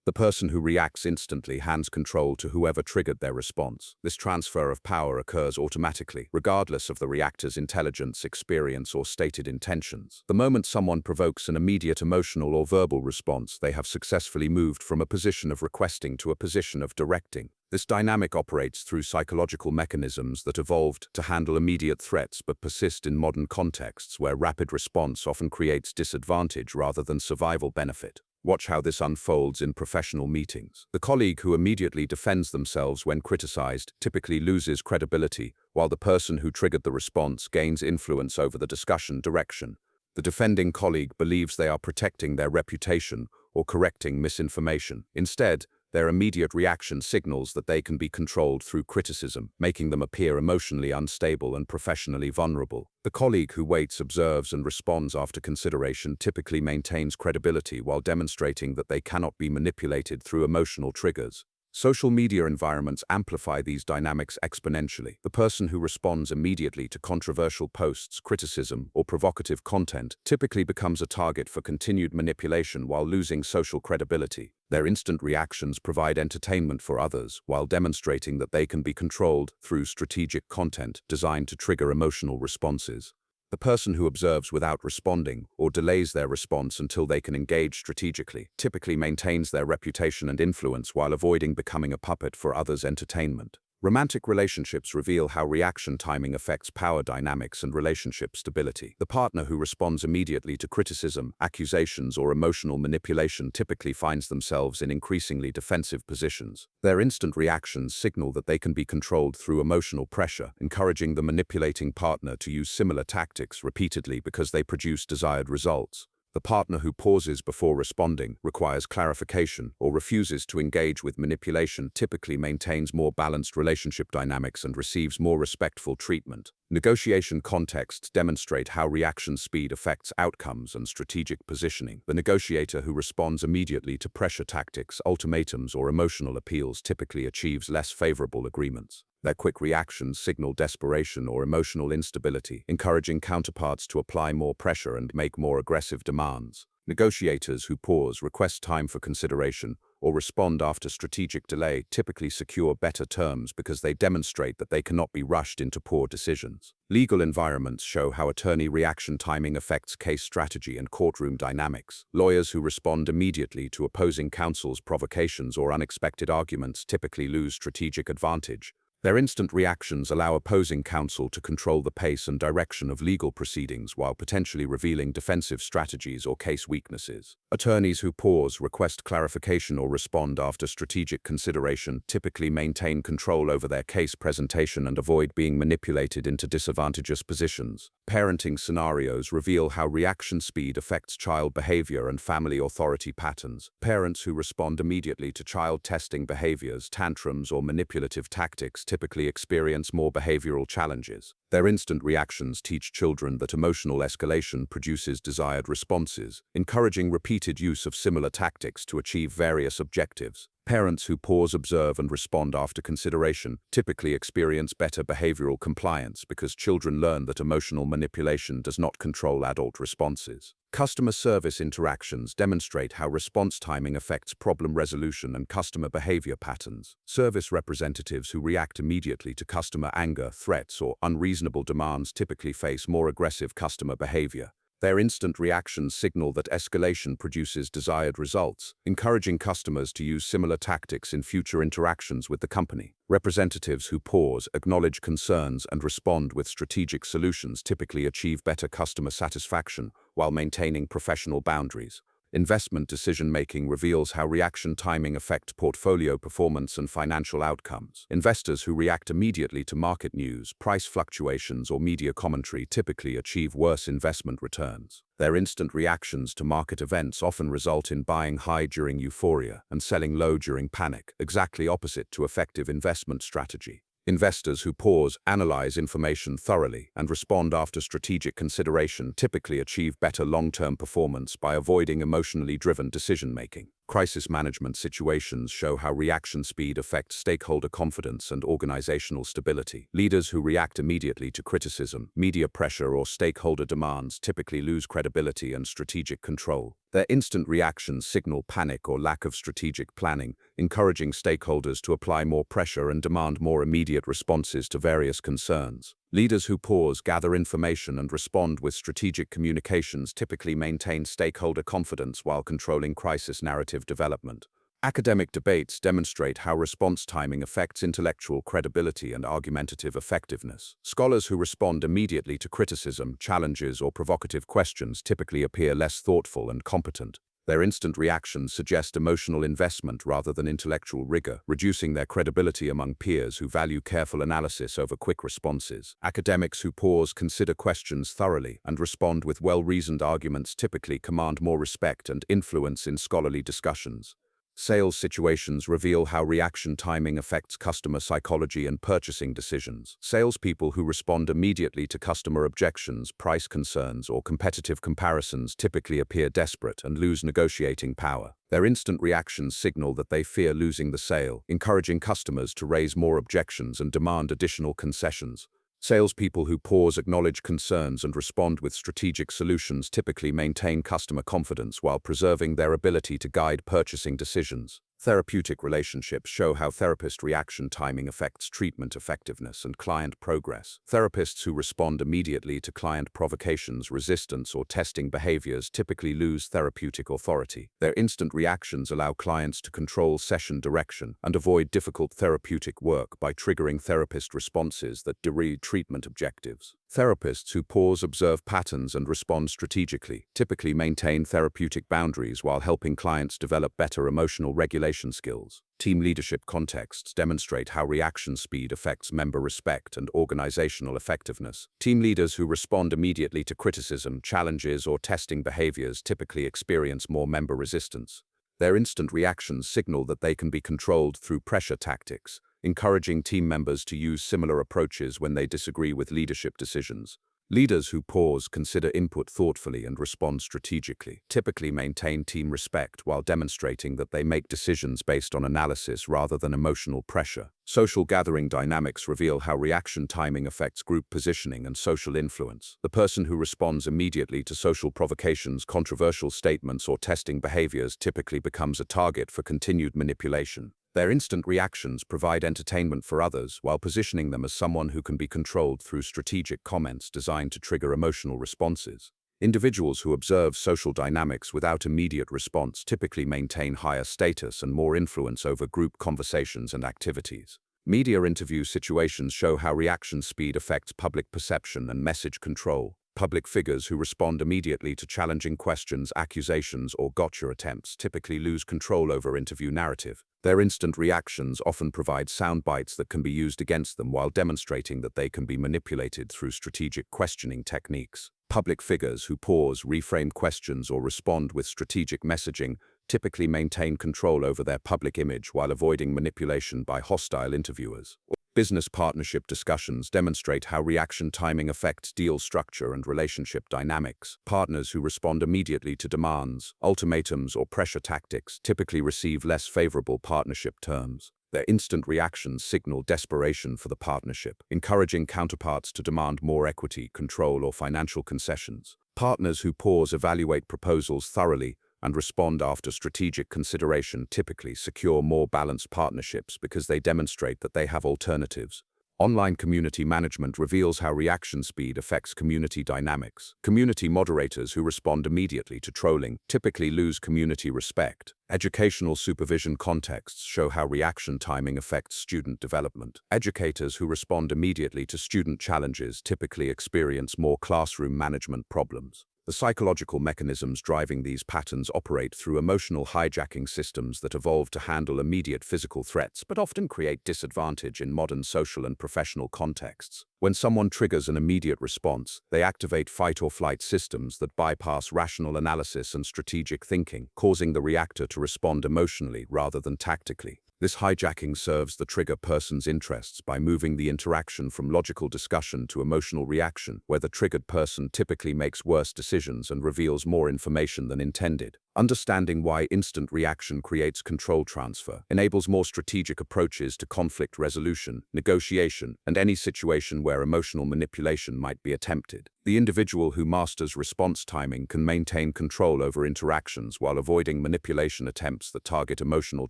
The person who reacts instantly hands control to whoever triggered their response. This transfer of power occurs automatically, regardless of the reactor's intelligence, experience, or stated intentions. The moment someone provokes an immediate emotional or verbal response, they have successfully moved from a position of requesting to a position of directing. This dynamic operates through psychological mechanisms that evolved to handle immediate threats but persist in modern contexts where rapid response often creates disadvantage rather than survival benefit. Watch how this unfolds in professional meetings. The colleague who immediately defends themselves when criticized typically loses credibility, while the person who triggered the response gains influence over the discussion direction. The defending colleague believes they are protecting their reputation or correcting misinformation. Instead, their immediate reaction signals that they can be controlled through criticism, making them appear emotionally unstable and professionally vulnerable. The colleague who waits, observes, and responds after consideration typically maintains credibility while demonstrating that they cannot be manipulated through emotional triggers. Social media environments amplify these dynamics exponentially. The person who responds immediately to controversial posts, criticism, or provocative content typically becomes a target for continued manipulation while losing social credibility. Their instant reactions provide entertainment for others while demonstrating that they can be controlled through strategic content designed to trigger emotional responses. The person who observes without responding or delays their response until they can engage strategically typically maintains their reputation and influence while avoiding becoming a puppet for others' entertainment. Romantic relationships reveal how reaction timing affects power dynamics and relationship stability. The partner who responds immediately to criticism, accusations, or emotional manipulation typically finds themselves in increasingly defensive positions. Their instant reactions signal that they can be controlled through emotional pressure, encouraging the manipulating partner to use similar tactics repeatedly because they produce desired results. The partner who pauses before responding, requires clarification, or refuses to engage with manipulation typically maintains more balanced relationship dynamics and receives more respectful treatment. Negotiation contexts demonstrate how reaction speed affects outcomes and strategic positioning. The negotiator who responds immediately to pressure tactics, ultimatums, or emotional appeals typically achieves less favorable agreements. Their quick reactions signal desperation or emotional instability, encouraging counterparts to apply more pressure and make more aggressive demands. Negotiators who pause, request time for consideration, or respond after strategic delay typically secure better terms because they demonstrate that they cannot be rushed into poor decisions. Legal environments show how attorney reaction timing affects case strategy and courtroom dynamics. Lawyers who respond immediately to opposing counsel's provocations or unexpected arguments typically lose strategic advantage. Their instant reactions allow opposing counsel to control the pace and direction of legal proceedings while potentially revealing defensive strategies or case weaknesses. Attorneys who pause, request clarification, or respond after strategic consideration typically maintain control over their case presentation and avoid being manipulated into disadvantageous positions. Parenting scenarios reveal how reaction speed affects child behavior and family authority patterns. Parents who respond immediately to child testing behaviors, tantrums, or manipulative tactics typically experience more behavioral challenges. Their instant reactions teach children that emotional escalation produces desired responses, encouraging repeated use of similar tactics to achieve various objectives. Parents who pause, observe, and respond after consideration typically experience better behavioral compliance because children learn that emotional manipulation does not control adult responses. Customer service interactions demonstrate how response timing affects problem resolution and customer behavior patterns. Service representatives who react immediately to customer anger, threats, or unreasonable demands typically face more aggressive customer behavior. Their instant reactions signal that escalation produces desired results, encouraging customers to use similar tactics in future interactions with the company. Representatives who pause, acknowledge concerns, and respond with strategic solutions typically achieve better customer satisfaction while maintaining professional boundaries. Investment decision-making reveals how reaction timing affects portfolio performance and financial outcomes. Investors who react immediately to market news, price fluctuations, or media commentary typically achieve worse investment returns. Their instant reactions to market events often result in buying high during euphoria and selling low during panic, exactly opposite to effective investment strategy. Investors who pause, analyze information thoroughly, and respond after strategic consideration typically achieve better long-term performance by avoiding emotionally driven decision-making. Crisis management situations show how reaction speed affects stakeholder confidence and organizational stability. Leaders who react immediately to criticism, media pressure, or stakeholder demands typically lose credibility and strategic control. Their instant reactions signal panic or lack of strategic planning, encouraging stakeholders to apply more pressure and demand more immediate responses to various concerns. Leaders who pause, gather information, and respond with strategic communications typically maintain stakeholder confidence while controlling crisis narrative development. Academic debates demonstrate how response timing affects intellectual credibility and argumentative effectiveness. Scholars who respond immediately to criticism, challenges, or provocative questions typically appear less thoughtful and competent. Their instant reactions suggest emotional investment rather than intellectual rigor, reducing their credibility among peers who value careful analysis over quick responses. Academics who pause, consider questions thoroughly, and respond with well-reasoned arguments typically command more respect and influence in scholarly discussions. Sales situations reveal how reaction timing affects customer psychology and purchasing decisions. Salespeople who respond immediately to customer objections, price concerns, or competitive comparisons typically appear desperate and lose negotiating power. Their instant reactions signal that they fear losing the sale, encouraging customers to raise more objections and demand additional concessions. Salespeople who pause, acknowledge concerns, and respond with strategic solutions typically maintain customer confidence while preserving their ability to guide purchasing decisions. Therapeutic relationships show how therapist reaction timing affects treatment effectiveness and client progress. Therapists who respond immediately to client provocations, resistance, or testing behaviors typically lose therapeutic authority. Their instant reactions allow clients to control session direction and avoid difficult therapeutic work by triggering therapist responses that derail treatment objectives. Therapists who pause, observe patterns, and respond strategically typically maintain therapeutic boundaries while helping clients develop better emotional regulation skills. Team leadership contexts demonstrate how reaction speed affects member respect and organizational effectiveness. Team leaders who respond immediately to criticism, challenges, or testing behaviors typically experience more member resistance. Their instant reactions signal that they can be controlled through pressure tactics, encouraging team members to use similar approaches when they disagree with leadership decisions. Leaders who pause, consider input thoughtfully, and respond strategically typically maintain team respect while demonstrating that they make decisions based on analysis rather than emotional pressure. Social gathering dynamics reveal how reaction timing affects group positioning and social influence. The person who responds immediately to social provocations, controversial statements, or testing behaviors typically becomes a target for continued manipulation. Their instant reactions provide entertainment for others while positioning them as someone who can be controlled through strategic comments designed to trigger emotional responses. Individuals who observe social dynamics without immediate response typically maintain higher status and more influence over group conversations and activities. Media interview situations show how reaction speed affects public perception and message control. Public figures who respond immediately to challenging questions, accusations, or gotcha attempts typically lose control over interview narrative. Their instant reactions often provide sound bites that can be used against them while demonstrating that they can be manipulated through strategic questioning techniques. Public figures who pause, reframe questions, or respond with strategic messaging typically maintain control over their public image while avoiding manipulation by hostile interviewers. Business partnership discussions demonstrate how reaction timing affects deal structure and relationship dynamics. Partners who respond immediately to demands, ultimatums, or pressure tactics typically receive less favorable partnership terms. Their instant reactions signal desperation for the partnership, encouraging counterparts to demand more equity, control, or financial concessions. Partners who pause, evaluate proposals thoroughly, and respond after strategic consideration typically secure more balanced partnerships because they demonstrate that they have alternatives. Online community management reveals how reaction speed affects community dynamics. Community moderators who respond immediately to trolling typically lose community respect. Educational supervision contexts show how reaction timing affects student development. Educators who respond immediately to student challenges typically experience more classroom management problems. The psychological mechanisms driving these patterns operate through emotional hijacking systems that evolve to handle immediate physical threats but often create disadvantage in modern social and professional contexts. When someone triggers an immediate response, they activate fight or flight systems that bypass rational analysis and strategic thinking, causing the reactor to respond emotionally rather than tactically. This hijacking serves the trigger person's interests by moving the interaction from logical discussion to emotional reaction, where the triggered person typically makes worse decisions and reveals more information than intended. Understanding why instant reaction creates control transfer enables more strategic approaches to conflict resolution, negotiation, and any situation where emotional manipulation might be attempted. The individual who masters response timing can maintain control over interactions while avoiding manipulation attempts that target emotional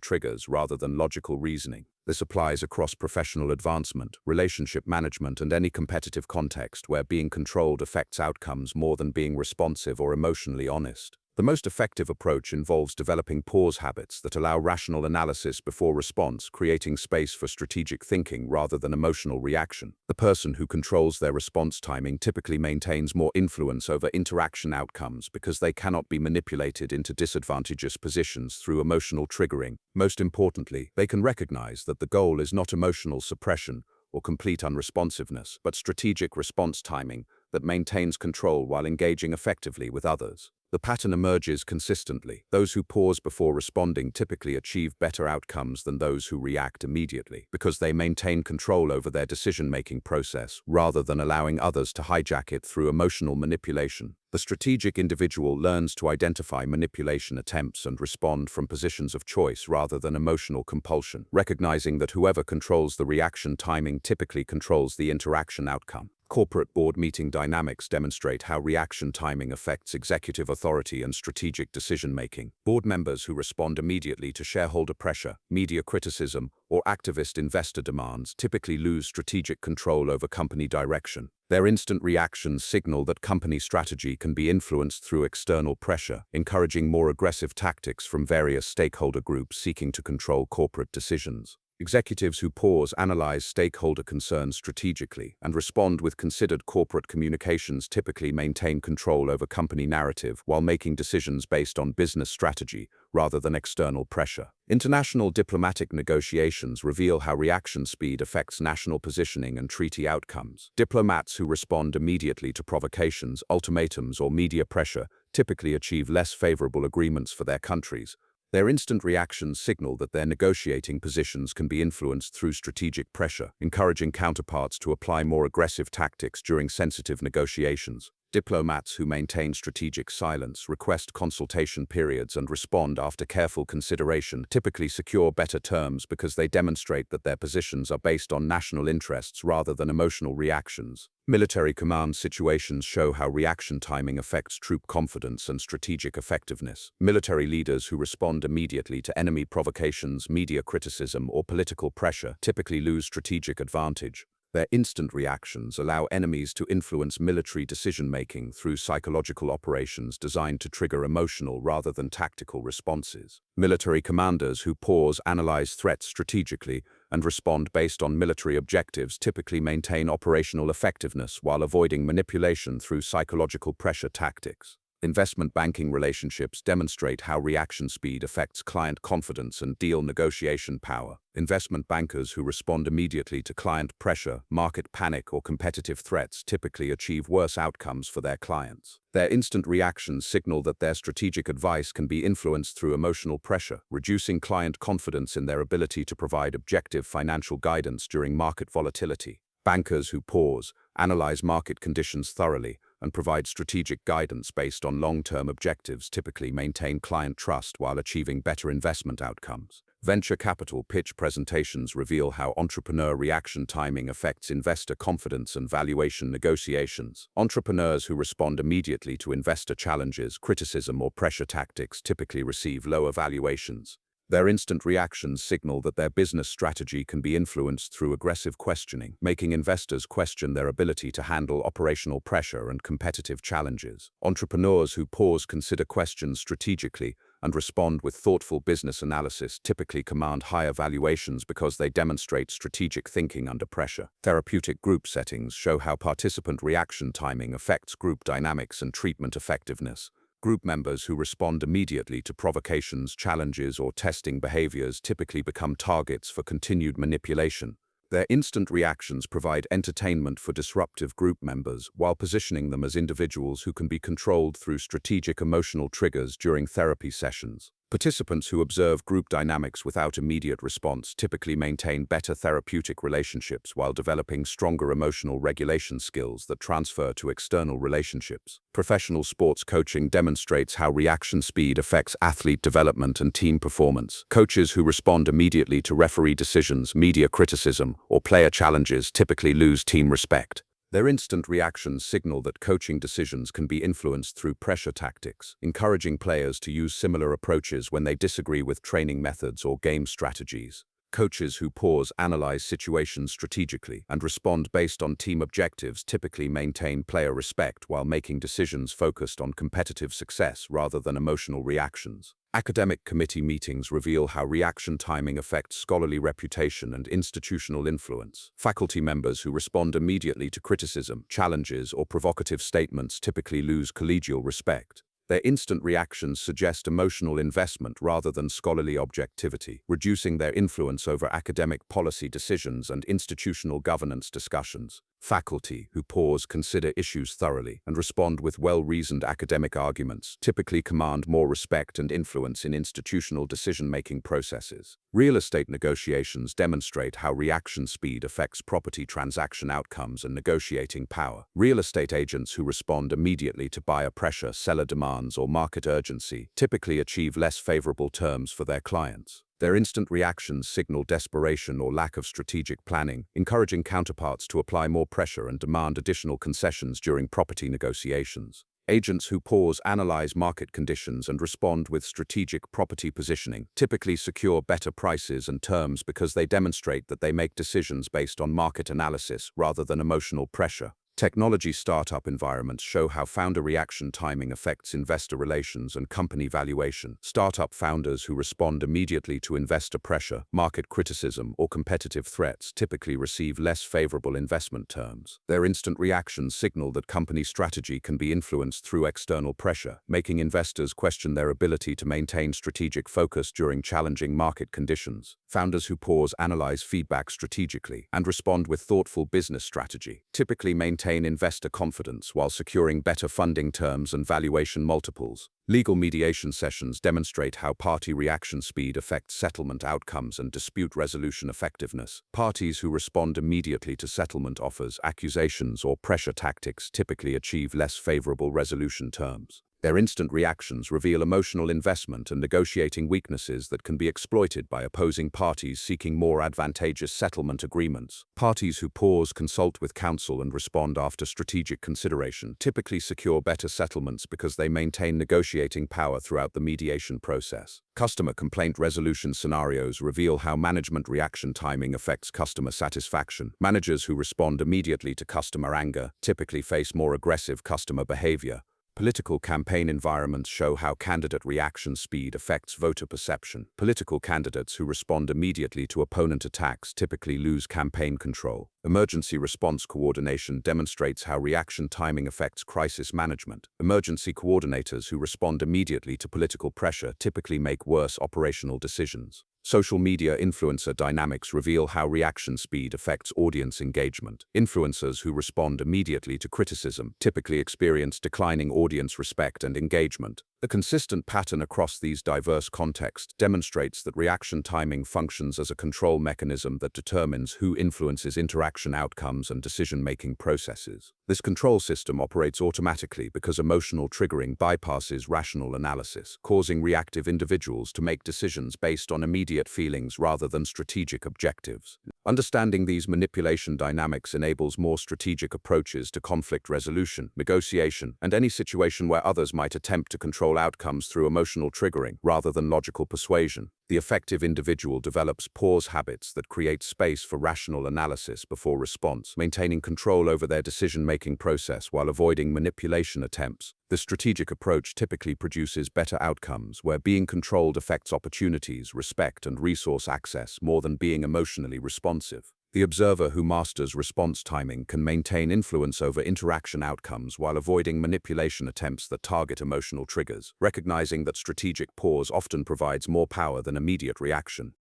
triggers rather than logical reasoning. This applies across professional advancement, relationship management, and any competitive context where being controlled affects outcomes more than being responsive or emotionally honest. The most effective approach involves developing pause habits that allow rational analysis before response, creating space for strategic thinking rather than emotional reaction. The person who controls their response timing typically maintains more influence over interaction outcomes because they cannot be manipulated into disadvantageous positions through emotional triggering. Most importantly, they can recognize that the goal is not emotional suppression or complete unresponsiveness, but strategic response timing that maintains control while engaging effectively with others. The pattern emerges consistently. Those who pause before responding typically achieve better outcomes than those who react immediately, because they maintain control over their decision-making process rather than allowing others to hijack it through emotional manipulation. The strategic individual learns to identify manipulation attempts and respond from positions of choice rather than emotional compulsion, recognizing that whoever controls the reaction timing typically controls the interaction outcome. Corporate board meeting dynamics demonstrate how reaction timing affects executive authority and strategic decision-making. Board members who respond immediately to shareholder pressure, media criticism, or activist investor demands typically lose strategic control over company direction. Their instant reactions signal that company strategy can be influenced through external pressure, encouraging more aggressive tactics from various stakeholder groups seeking to control corporate decisions. Executives who pause analyze stakeholder concerns strategically and respond with considered corporate communications typically maintain control over company narrative while making decisions based on business strategy rather than external pressure. International diplomatic negotiations reveal how reaction speed affects national positioning and treaty outcomes. Diplomats who respond immediately to provocations, ultimatums, or media pressure typically achieve less favorable agreements for their countries. Their instant reactions signal that their negotiating positions can be influenced through strategic pressure, encouraging counterparts to apply more aggressive tactics during sensitive negotiations. Diplomats who maintain strategic silence, request consultation periods, and respond after careful consideration typically secure better terms because they demonstrate that their positions are based on national interests rather than emotional reactions. Military command situations show how reaction timing affects troop confidence and strategic effectiveness. Military leaders who respond immediately to enemy provocations, media criticism, or political pressure typically lose strategic advantage. Their instant reactions allow enemies to influence military decision-making through psychological operations designed to trigger emotional rather than tactical responses. Military commanders who pause analyze threats strategically and respond based on military objectives typically maintain operational effectiveness while avoiding manipulation through psychological pressure tactics. Investment banking relationships demonstrate how reaction speed affects client confidence and deal negotiation power. Investment bankers who respond immediately to client pressure, market panic, or competitive threats typically achieve worse outcomes for their clients. Their instant reactions signal that their strategic advice can be influenced through emotional pressure, reducing client confidence in their ability to provide objective financial guidance during market volatility. Bankers who pause, analyze market conditions thoroughly, and provide strategic guidance based on long-term objectives typically maintain client trust while achieving better investment outcomes. Venture capital pitch presentations reveal how entrepreneur reaction timing affects investor confidence and valuation negotiations. Entrepreneurs who respond immediately to investor challenges, criticism, or pressure tactics typically receive lower valuations. Their instant reactions signal that their business strategy can be influenced through aggressive questioning, making investors question their ability to handle operational pressure and competitive challenges. Entrepreneurs who pause consider questions strategically and respond with thoughtful business analysis typically command higher valuations because they demonstrate strategic thinking under pressure. Therapeutic group settings show how participant reaction timing affects group dynamics and treatment effectiveness. Group members who respond immediately to provocations, challenges, or testing behaviors typically become targets for continued manipulation. Their instant reactions provide entertainment for disruptive group members while positioning them as individuals who can be controlled through strategic emotional triggers during therapy sessions. Participants who observe group dynamics without immediate response typically maintain better therapeutic relationships while developing stronger emotional regulation skills that transfer to external relationships. Professional sports coaching demonstrates how reaction speed affects athlete development and team performance. Coaches who respond immediately to referee decisions, media criticism, or player challenges typically lose team respect. Their instant reactions signal that coaching decisions can be influenced through pressure tactics, encouraging players to use similar approaches when they disagree with training methods or game strategies. Coaches who pause, analyze situations strategically, and respond based on team objectives typically maintain player respect while making decisions focused on competitive success rather than emotional reactions. Academic committee meetings reveal how reaction timing affects scholarly reputation and institutional influence. Faculty members who respond immediately to criticism, challenges, or provocative statements typically lose collegial respect. Their instant reactions suggest emotional investment rather than scholarly objectivity, reducing their influence over academic policy decisions and institutional governance discussions. Faculty who pause, consider issues thoroughly, and respond with well-reasoned academic arguments typically command more respect and influence in institutional decision-making processes. Real estate negotiations demonstrate how reaction speed affects property transaction outcomes and negotiating power. Real estate agents who respond immediately to buyer pressure, seller demands, or market urgency typically achieve less favorable terms for their clients. Their instant reactions signal desperation or lack of strategic planning, encouraging counterparts to apply more pressure and demand additional concessions during property negotiations. Agents who pause, analyze market conditions, and respond with strategic property positioning typically secure better prices and terms because they demonstrate that they make decisions based on market analysis rather than emotional pressure. Technology startup environments show how founder reaction timing affects investor relations and company valuation. Startup founders who respond immediately to investor pressure, market criticism, or competitive threats typically receive less favorable investment terms. Their instant reactions signal that company strategy can be influenced through external pressure, making investors question their ability to maintain strategic focus during challenging market conditions. Founders who pause, analyze feedback strategically, and respond with thoughtful business strategy typically maintain investor confidence while securing better funding terms and valuation multiples. Legal mediation sessions demonstrate how party reaction speed affects settlement outcomes and dispute resolution effectiveness. Parties who respond immediately to settlement offers, accusations, or pressure tactics typically achieve less favorable resolution terms. Their instant reactions reveal emotional investment and negotiating weaknesses that can be exploited by opposing parties seeking more advantageous settlement agreements. Parties who pause, consult with counsel, and respond after strategic consideration typically secure better settlements because they maintain negotiating power throughout the mediation process. Customer complaint resolution scenarios reveal how management reaction timing affects customer satisfaction. Managers who respond immediately to customer anger typically face more aggressive customer behavior. Political campaign environments show how candidate reaction speed affects voter perception. Political candidates who respond immediately to opponent attacks typically lose campaign control. Emergency response coordination demonstrates how reaction timing affects crisis management. Emergency coordinators who respond immediately to political pressure typically make worse operational decisions. Social media influencer dynamics reveal how reaction speed affects audience engagement. Influencers who respond immediately to criticism typically experience declining audience respect and engagement. The consistent pattern across these diverse contexts demonstrates that reaction timing functions as a control mechanism that determines who influences interaction outcomes and decision-making processes. This control system operates automatically because emotional triggering bypasses rational analysis, causing reactive individuals to make decisions based on immediate feelings rather than strategic objectives. Understanding these manipulation dynamics enables more strategic approaches to conflict resolution, negotiation, and any situation where others might attempt to control outcomes through emotional triggering rather than logical persuasion. The effective individual develops pause habits that create space for rational analysis before response, maintaining control over their decision-making process while avoiding manipulation attempts. The strategic approach typically produces better outcomes where being controlled affects opportunities, respect, and resource access more than being emotionally responsive. The observer who masters response timing can maintain influence over interaction outcomes while avoiding manipulation attempts that target emotional triggers, recognizing that strategic pause often provides more power than immediate reaction.